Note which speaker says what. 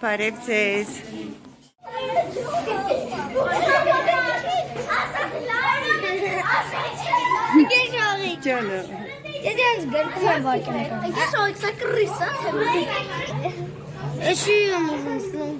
Speaker 1: Բարև ձեզ։ Ջանը։
Speaker 2: Ես ես գրքում եմ վարկեն եկան։ Ես ողիք սա կռիսա, թե մտի։ Էշի եմ ուզում սնում։